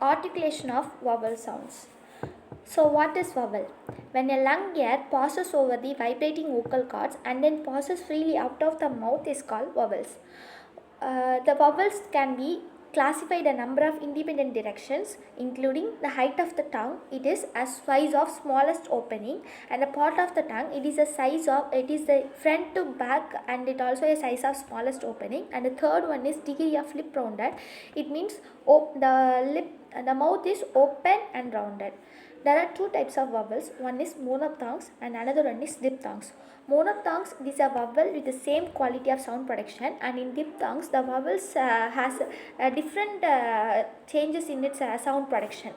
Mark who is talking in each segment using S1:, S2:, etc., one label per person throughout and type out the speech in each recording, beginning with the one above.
S1: Articulation of vowel sounds. So, what is vowel? When a lung air passes over the vibrating vocal cords and then passes freely out of the mouth is called vowels. The vowels can be classified a number of independent directions, including the height of the tongue. It is a size of smallest opening, and the part of the tongue. It is a size of the front to back, and it also a size of smallest opening. And the third one is degree of lip rounded. It means the mouth is open and rounded. There are two types of vowels. One is monophthongs and another one is diphthongs. Monophthongs is a vowel with the same quality of sound production, and in diphthongs the vowels has different changes in its sound production.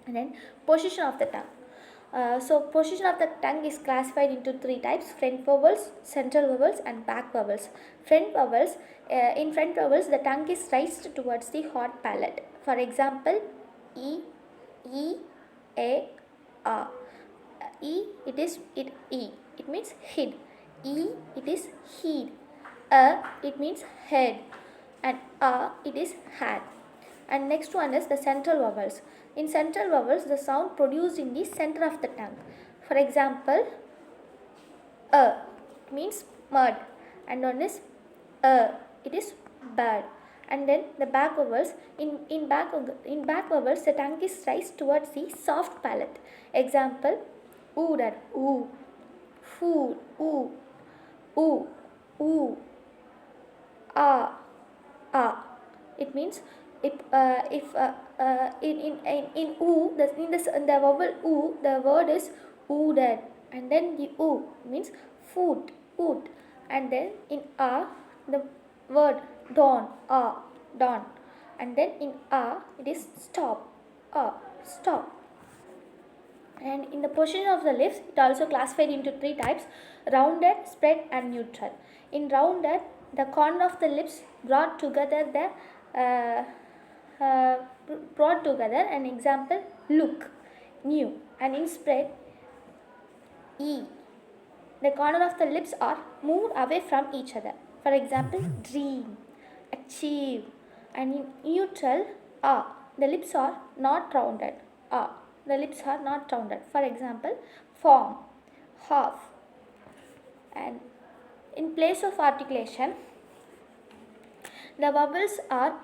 S1: And then position of the tongue. So position of the tongue is classified into three types: front vowels, central vowels, and back vowels. In front vowels, the tongue is raised towards the hard palate. For example, e, a, a. E, it is e. It means hid. E, it is heed. A, it means head. And a, it is had. And next one is the central vowels. In central vowels, the sound produced in the center of the tongue. For example, a, it means mud. And one is it is bird. And then the back vowels. In back vowels, the tongue is raised towards the soft palate. Example, ooder, oo, food, oo, oo, ah, ah. It means in oo, in the vowel oo, the word is ooder, and then the oo means food, oot, and then in a, the word dawn, dawn, and then in a, it is stop, stop. And in the position of the lips, it also classified into three types: rounded, spread, and neutral. In rounded, the corner of the lips brought together an example, look, new. And in spread, e, the corner of the lips are moved away from each other. For example, dream, achieve. And in neutral, the lips are not rounded. The lips are not rounded. For example, form, half. And in place of articulation, the vowels are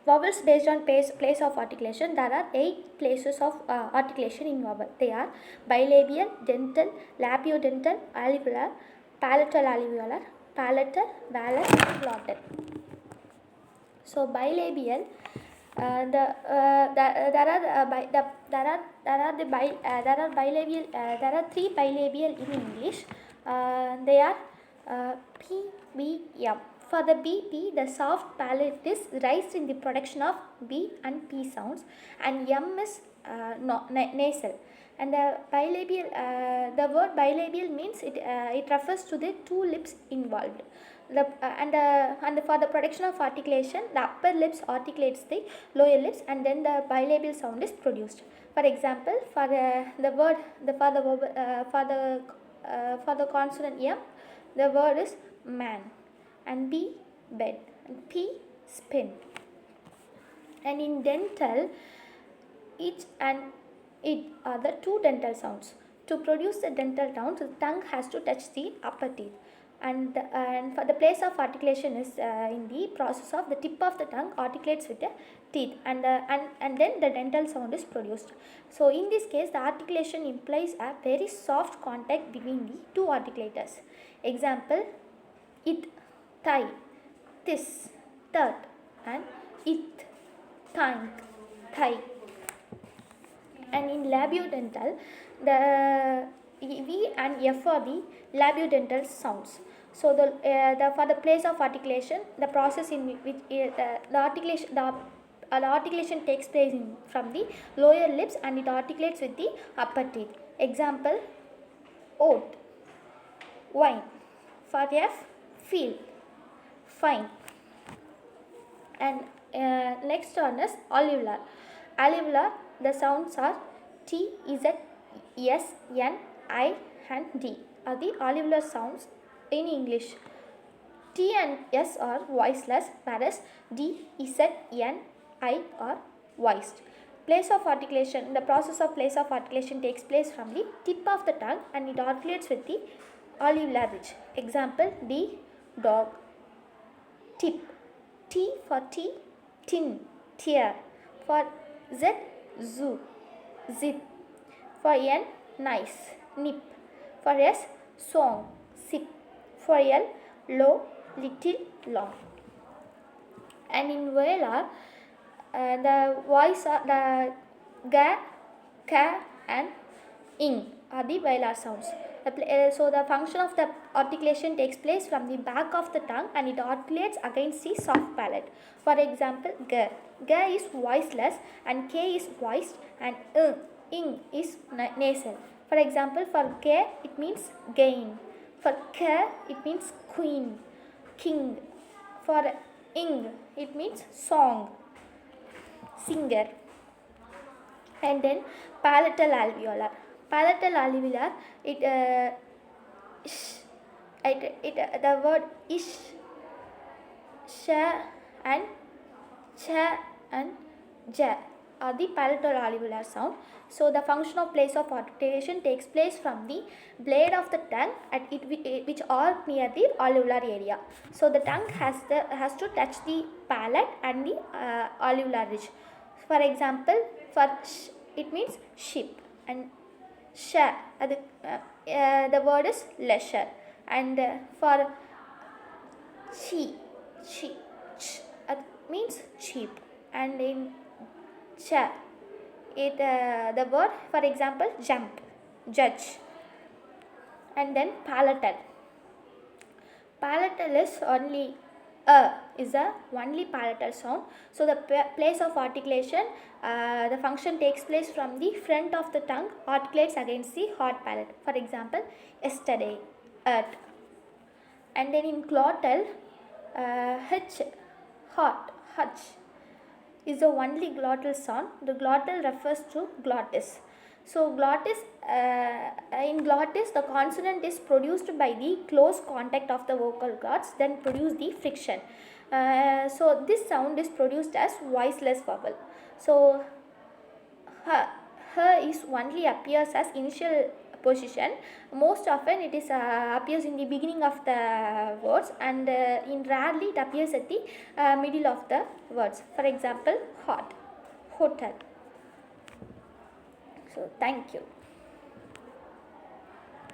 S1: vowels based on place of articulation. There are 8 places of articulation in vowel. They are bilabial, dental, labiodental, alveolar, palatal alveolar, palatal, valus, glottal. So bilabial, there are 3 bilabial in English. They are P, B, M. For the BP, the soft palate is raised in the production of B and P sounds, and M is nasal. And the word bilabial means it refers to the 2 lips involved. For the production of articulation, the upper lips articulates the lower lips, and then the bilabial sound is produced. For example, for the consonant M, the word is man, and B, bed, and P, spin. And in dental, it and it are the 2 dental sounds. To produce the dental sounds, the tongue has to touch the upper teeth. And for the place of articulation is in the process of the tip of the tongue articulates with the teeth, and then the dental sound is produced. So in this case, the articulation implies a very soft contact between the 2 articulators. Example, it, thigh, this, that, and it, thank, thigh. And in labiodental, the V and F are the labiodental sounds. So for the place of articulation, the process in which the articulation takes place from the lower lips, and it articulates with the upper teeth. Example, oat, wine. For F, feel, fine. And next one is alveolar. Alveolar, the sounds are T, Z, S, N, I, and D are the alveolar sounds in English. T and S are voiceless, whereas D, Z, N, I are voiced. Place of articulation. The process of place of articulation takes place from the tip of the tongue and it articulates with the alveolar ridge. Example, D, dog. Tip. T for tea, tin, tear. For Z, zoo, zip. For N, nice, nip. For S, song, sip. For L, low, little, long. And in velar, the voice are the ga, ka and ing are the velar sounds. So the function of the articulation takes place from the back of the tongue and it articulates against the soft palate. For example, ga. Ga is voiceless and k is voiced and ing is nasal. For example, for k it means gain. For ka it means queen, king. For ing it means song, singer. And then palatal alveolar. Palatal alveolar, the word ish, sha and cha and ja are the palatal alveolar sound. So the function of place of articulation takes place from the blade of the tongue at it which are near the alveolar area. So the tongue has to touch the palate and the alveolar ridge. For example, for sh, it means sheep, and sha the word is leisure, and for chi, ch means cheap, and in cha the word, for example, jump, judge. And then palatal. Palatal is only is the only palatal sound. So the place of articulation, the function takes place from the front of the tongue, articulates against the hard palate. For example, yesterday, earth. And then in glottal, h, hot, hutch is the only glottal sound. The glottal refers to glottis. So glottis, in glottis, the consonant is produced by the close contact of the vocal cords, then produce the friction. So this sound is produced as voiceless vowel. So her is only appears as initial position. Most often it is appears in the beginning of the words, and in rarely it appears at the middle of the words. For example, hot, hotel. So thank you.